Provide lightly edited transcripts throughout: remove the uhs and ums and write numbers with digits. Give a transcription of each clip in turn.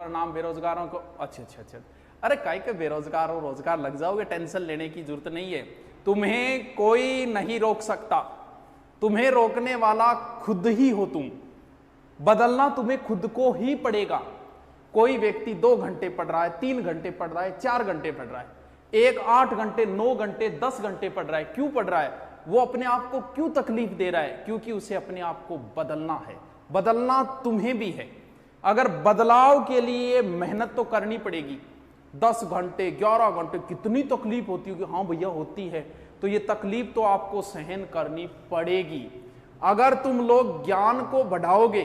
नाम बेरोजगारों को अच्छा, अरे काहे के बेरोजगार हो, रोजगार लग जाओगे, टेंशन लेने की जरूरत नहीं है। तुम्हें कोई नहीं रोक सकता, तुम्हें रोकने वाला खुद ही हो तुम। बदलना तुम्हें खुद को ही पड़ेगा। कोई व्यक्ति 2 घंटे पढ़ रहा है, 3 घंटे पढ़ रहा है, 4 घंटे पढ़ रहा है, एक 8 घंटे, 9 घंटे, 10 घंटे पढ़ रहा है, क्यों पढ़ रहा है? वो अपने आप को क्यों तकलीफ दे रहा है? क्योंकि उसे अपने आप को बदलना है। बदलना तुम्हें भी है। अगर बदलाव के लिए मेहनत तो करनी पड़ेगी। 10 घंटे, 11 घंटे, कितनी तकलीफ होती होगी? हाँ भैया होती है। तो ये तकलीफ तो आपको सहन करनी पड़ेगी। अगर तुम लोग ज्ञान को बढ़ाओगे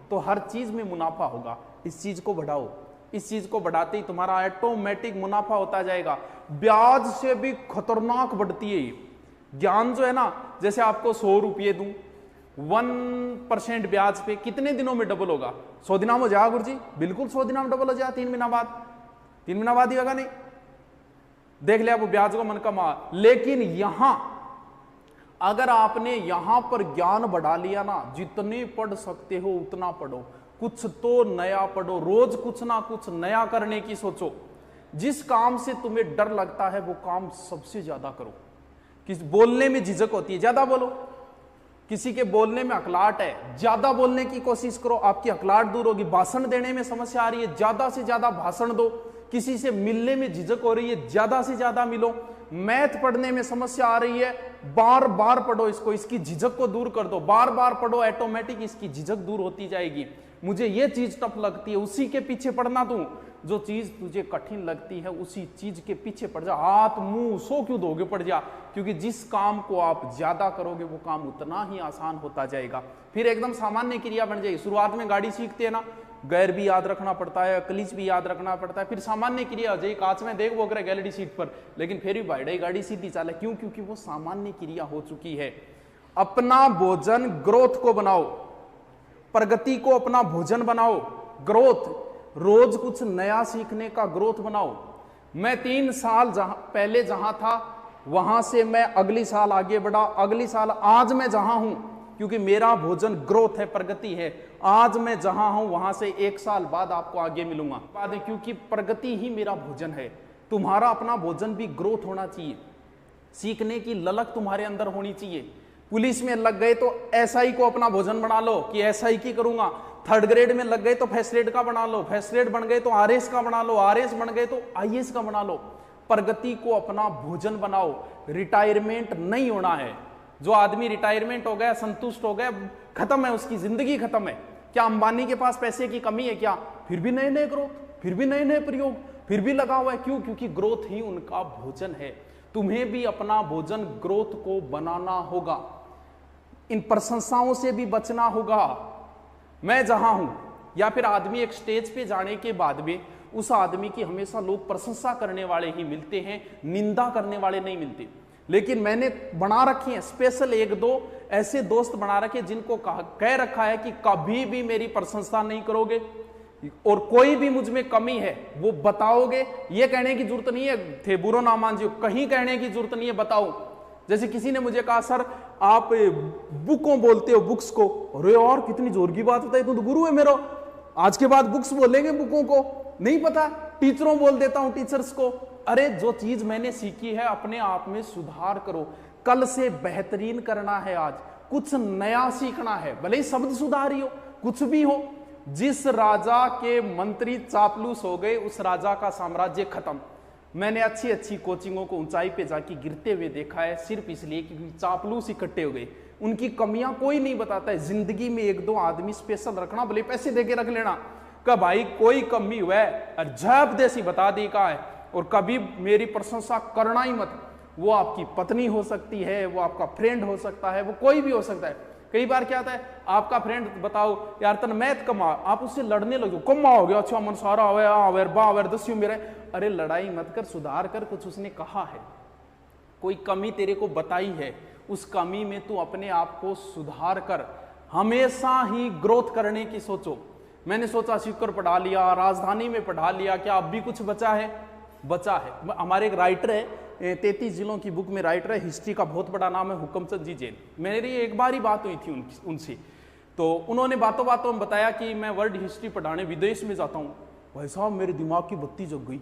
तो हर चीज में मुनाफा होगा। इस चीज को बढ़ाओ, इस चीज को बढ़ाते ही तुम्हारा ऑटोमेटिक मुनाफा होता जाएगा। ब्याज से भी खतरनाक बढ़ती है ये ज्ञान जो है ना। जैसे आपको 100 रुपये दूं, 1% ब्याज पे कितने दिनों में डबल होगा? 100 दिनों में हो जाएगा गुरु जी। बिल्कुल 100 दिनों में डबल हो जाएगा। 3 महीना बाद, 3 महीना बाद ही होगा। नहीं देख लिया वो ब्याज को मन का मार। लेकिन यहां अगर आपने यहां पर ज्ञान बढ़ा लिया ना, जितने पढ़ सकते हो उतना पढ़ो, कुछ तो नया पढ़ो, रोज कुछ ना कुछ नया करने की सोचो। जिस काम से तुम्हें डर लगता है वो काम सबसे ज्यादा करो। किस बोलने में झिझक होती है, ज्यादा बोलो। किसी के बोलने में अकलाहट है, ज्यादा बोलने की कोशिश करो, आपकी अकलाहट दूर होगी। भाषण देने में समस्या आ रही है, ज्यादा से ज्यादा भाषण दो। किसी से मिलने में झिझक हो रही है, ज्यादा से ज्यादा मिलो। मैथ पढ़ने में समस्या आ रही है, बार बार पढ़ो इसको, इसकी झिझक को दूर कर दो। बार बार पढ़ो, ऑटोमेटिक इसकी झिझक दूर होती जाएगी। मुझे ये चीज टफ लगती है, उसी के पीछे पढ़ना। तू जो चीज तुझे कठिन लगती है उसी चीज के पीछे पड़ जा। हाथ मुंह सो क्यों धोगे, पड़ जा। क्योंकि जिस काम को आप ज्यादा करोगे वो काम उतना ही आसान होता जाएगा। फिर एकदम सामान्य क्रिया बन जाएगी। शुरुआत में गाड़ी सीखते हैं ना, गैर भी याद रखना पड़ता है, क्लीच भी याद रखना पड़ता है, फिर सामान्य क्रिया हो जाएगी। कांच में देख वो अगर गैलरी सीट पर, लेकिन फिर भी भाई गाड़ी सीधी चाले। क्यों? क्योंकि वो सामान्य क्रिया हो चुकी है। अपना भोजन ग्रोथ को बनाओ, प्रगति को अपना भोजन बनाओ। ग्रोथ, रोज कुछ नया सीखने का ग्रोथ बनाओ। मैं 3 साल पहले जहां था वहां से मैं अगली साल आगे बढ़ा, अगली साल आज मैं जहां हूं, क्योंकि मेरा भोजन ग्रोथ है, प्रगति है। आज मैं जहां हूं वहां से 1 साल बाद आपको आगे मिलूंगा, क्योंकि प्रगति ही मेरा भोजन है। तुम्हारा अपना भोजन भी ग्रोथ होना चाहिए। सीखने की ललक तुम्हारे अंदर होनी चाहिए। पुलिस में लग गए तो एसआई को अपना भोजन बना लो कि एसआई की करूंगा। 3rd ग्रेड में लग गए तो फर्स्ट ग्रेड का बना लो, फर्स्ट ग्रेड बन गए तो आरएस का बना लो, आरएस बन गए तो आईएएस का बना लो। प्रगति को अपना भोजन बनाओ। रिटायरमेंट नहीं होना है। जो आदमी रिटायरमेंट हो गया, संतुष्ट हो गया, खत्म है, उसकी जिंदगी खत्म है। क्या अंबानी के पास पैसे की कमी है क्या? फिर भी नए नए ग्रोथ, फिर भी नए नए प्रयोग, फिर भी लगा हुआ है। क्यों? क्योंकि ग्रोथ ही उनका भोजन है। तुम्हें भी अपना भोजन ग्रोथ को बनाना होगा। इन प्रशंसाओं से भी बचना होगा। मैं जहां हूं, या फिर आदमी एक स्टेज पे जाने के बाद में उस आदमी की हमेशा लोग प्रशंसा करने वाले ही मिलते हैं, निंदा करने वाले नहीं मिलते। लेकिन मैंने बना रखी है स्पेशल 1-2 ऐसे दोस्त बना रखे जिनको कह रखा है कि कभी भी मेरी प्रशंसा नहीं करोगे, और कोई भी मुझ में कमी है वो बताओगे। ये कहने की जरूरत नहीं है थे बुरो ना मान जियो, कहीं कहने की जरूरत नहीं है, बताओ। जैसे किसी ने मुझे कहा, सर आप बुकों बोलते हो, बुक्स को। अरे यार कितनी जोर की बात बताई, तू तो गुरु है मेरा। आज के बाद बुक्स बोलेंगे, बुकों को नहीं पता। टीचरों बोल देता हूं, टीचर्स को। अरे जो चीज मैंने सीखी है अपने आप में सुधार करो। कल से बेहतरीन करना है, आज कुछ नया सीखना है। भले ही शब्द सुधारी हो, कुछ भी हो। जिस राजा के मंत्री चापलूस हो गए उस राजा का साम्राज्य खत्म। मैंने अच्छी अच्छी कोचिंगों को ऊंचाई पे जाके गिरते हुए देखा है, सिर्फ इसलिए कि चापलूस इकट्ठे हो गए। उनकी कमियां कोई नहीं बताता है। जिंदगी में 1-2 आदमी स्पेशल रखना, भले पैसे देके रख लेना, का भाई कोई कमी हुआ है और झप देसी बता दी का है। और कभी मेरी प्रशंसा करना ही मत। वो आपकी पत्नी हो सकती है, वो आपका फ्रेंड हो सकता है, वो कोई भी हो सकता है। कई बार क्या होता है, आपका फ्रेंड बताओ यार तन मैथ कमा, आप उससे लड़ने लगो, कमा हो गया, अच्छा मन सारा आवेर बावेर दस्यू मेरे। अरे लड़ाई मत कर, सुधार कर। कुछ उसने कहा है, कोई कमी तेरे को बताई है, उस कमी में तू अपने आप को सुधार कर। हमेशा ही ग्रोथ करने की सोचो। मैंने सोचा सीकर पढ़ा लिया, राजधानी में पढ़ा लिया, क्या अब भी कुछ बचा है? बचा है। हमारे एक राइटर है, 33 जिलों की बुक में राइटर है, हिस्ट्री का बहुत बड़ा नाम है हुकमचंद जी जैन। मेरी एक बार ही बात हुई थी उनसे, तो उन्होंने बातों बातों में बताया कि मैं वर्ल्ड हिस्ट्री पढ़ाने विदेश में जाता हूँ। भाई साहब मेरे दिमाग की बत्ती जग गई।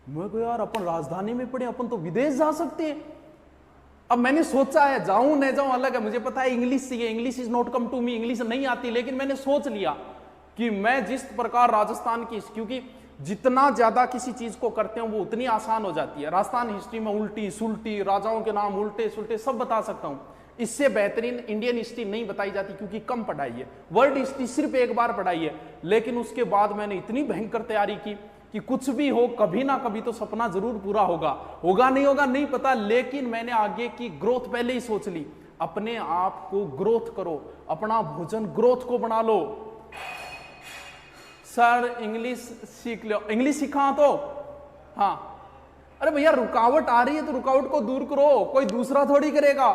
मैं को यार अपन राजधानी में पड़े, अपन तो विदेश जा सकते हैं। अब मैंने सोचा है जाऊं न जाऊं अलग है, मुझे पता है इंग्लिश चाहिए, English is not come to me, English नहीं आती, लेकिन मैंने सोच लिया कि मैं जिस प्रकार राजस्थान की, क्योंकि जितना ज्यादा किसी चीज को करते हैं वो उतनी आसान हो जाती है। राजस्थान हिस्ट्री में उल्टी सुल्टी, राजाओं के नाम उल्टे सुल्टे सब बता सकता हूं। इससे बेहतरीन इंडियन हिस्ट्री नहीं बताई जाती, क्योंकि कम पढ़ाई है। वर्ल्ड हिस्ट्री सिर्फ एक बार पढ़ाई है, लेकिन उसके बाद मैंने इतनी भयंकर तैयारी की कि कुछ भी हो कभी ना कभी तो सपना जरूर पूरा होगा। होगा नहीं होगा नहीं पता, लेकिन मैंने आगे की ग्रोथ पहले ही सोच ली। अपने आप को ग्रोथ करो, अपना भोजन ग्रोथ को बना लो। सर इंग्लिश सीख लो, इंग्लिश सीखा तो हाँ, अरे भैया रुकावट आ रही है तो रुकावट को दूर करो, कोई दूसरा थोड़ी करेगा,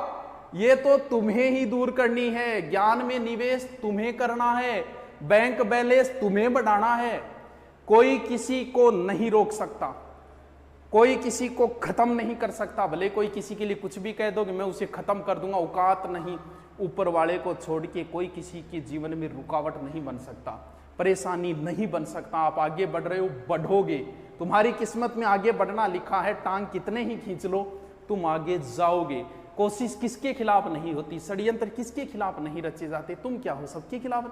ये तो तुम्हें ही दूर करनी है। ज्ञान में निवेश तुम्हें करना है, बैंक बैलेंस तुम्हें बढ़ाना है। कोई किसी को नहीं रोक सकता, कोई किसी को खत्म नहीं कर सकता। भले कोई किसी के लिए कुछ भी कह दो कि मैं उसे खत्म कर दूंगा, औकात नहीं। ऊपर वाले को छोड़ के कोई किसी के जीवन में रुकावट नहीं बन सकता, परेशानी नहीं बन सकता। आप आगे बढ़ रहे हो, बढ़ोगे, तुम्हारी किस्मत में आगे बढ़ना लिखा है। टांग कितने ही खींच लो तुम आगे जाओगे। कोशिश किसके खिलाफ नहीं होती, षड्यंत्र किसके खिलाफ नहीं रचे जाते, तुम क्या हो सबके खिलाफ।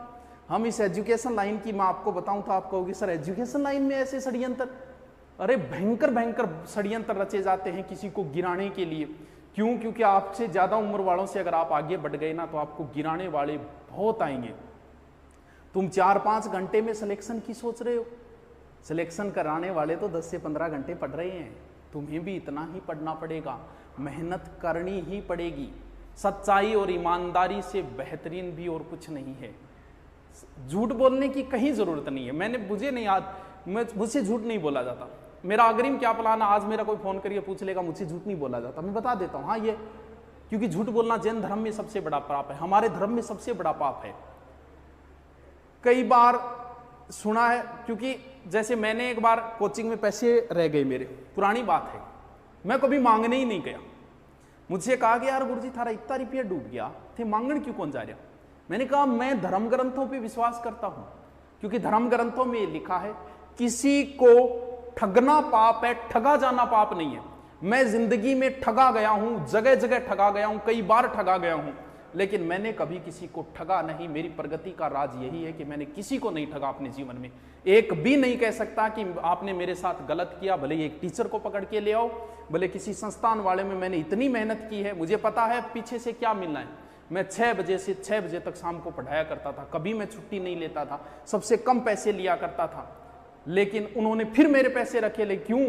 हम इस एजुकेशन लाइन की मैं आपको बताऊं तो आप कहोगे सर एजुकेशन लाइन में ऐसे षड्यंत्र, अरे भयंकर भयंकर षड्यंत्र रचे जाते हैं किसी को गिराने के लिए। क्यों? क्योंकि आपसे ज्यादा उम्र वालों से अगर आप आगे बढ़ गए ना तो आपको गिराने वाले बहुत आएंगे। तुम 4-5 घंटे में सिलेक्शन की सोच रहे हो, सिलेक्शन कराने वाले तो 10 से 15 घंटे पढ़ रहे हैं। तुम्हें भी इतना ही पढ़ना पड़ेगा, मेहनत करनी ही पड़ेगी। सच्चाई और ईमानदारी से बेहतरीन भी और कुछ नहीं है। झूठ बोलने की कहीं जरूरत नहीं है। मुझे नहीं याद, मुझसे झूठ नहीं बोला जाता। मेरा अग्रिम क्या प्लान है, आज मेरा कोई फोन करके पूछ लेगा, मुझसे झूठ नहीं बोला जाता, मैं बता देता हूं हाँ ये, क्योंकि झूठ बोलना जैन धर्म में सबसे बड़ा पाप है, हमारे धर्म में सबसे बड़ा पाप है। कई बार सुना है, क्योंकि जैसे मैंने एक बार कोचिंग में पैसे रह गए मेरे, पुरानी बात है, मैं कभी मांगने ही नहीं गया। मुझसे कहा कि यार गुरुजी थारा इतना रुपया डूब गया थे, मांगने क्यों कौन जा रहा। मैंने कहा मैं धर्म ग्रंथों पे विश्वास करता हूं, क्योंकि धर्म ग्रंथों में लिखा है किसी को ठगना पाप है, ठगा जाना पाप नहीं है। मैं जिंदगी में ठगा गया हूं, जगह जगह ठगा गया हूं, कई बार ठगा गया हूं, लेकिन मैंने कभी किसी को ठगा नहीं। मेरी प्रगति का राज यही है कि मैंने किसी को नहीं ठगा अपने जीवन में। एक भी नहीं कह सकता कि आपने मेरे साथ गलत किया, भले एक टीचर को पकड़ के ले आओ, भले किसी संस्थान वाले में मैंने इतनी मेहनत की है, मुझे पता है पीछे से क्या मिलना है। मैं 6 बजे से 6 बजे तक शाम को पढ़ाया करता था, कभी मैं छुट्टी नहीं लेता था, सबसे कम पैसे लिया करता था, लेकिन उन्होंने फिर मेरे पैसे रखे। ले क्यों?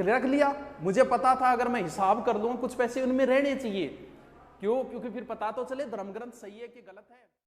रख लिया, मुझे पता था अगर मैं हिसाब कर लूँ कुछ पैसे उनमें रहने चाहिए। क्यों? क्योंकि फिर पता तो चले धर्म ग्रंथ सही है कि गलत है।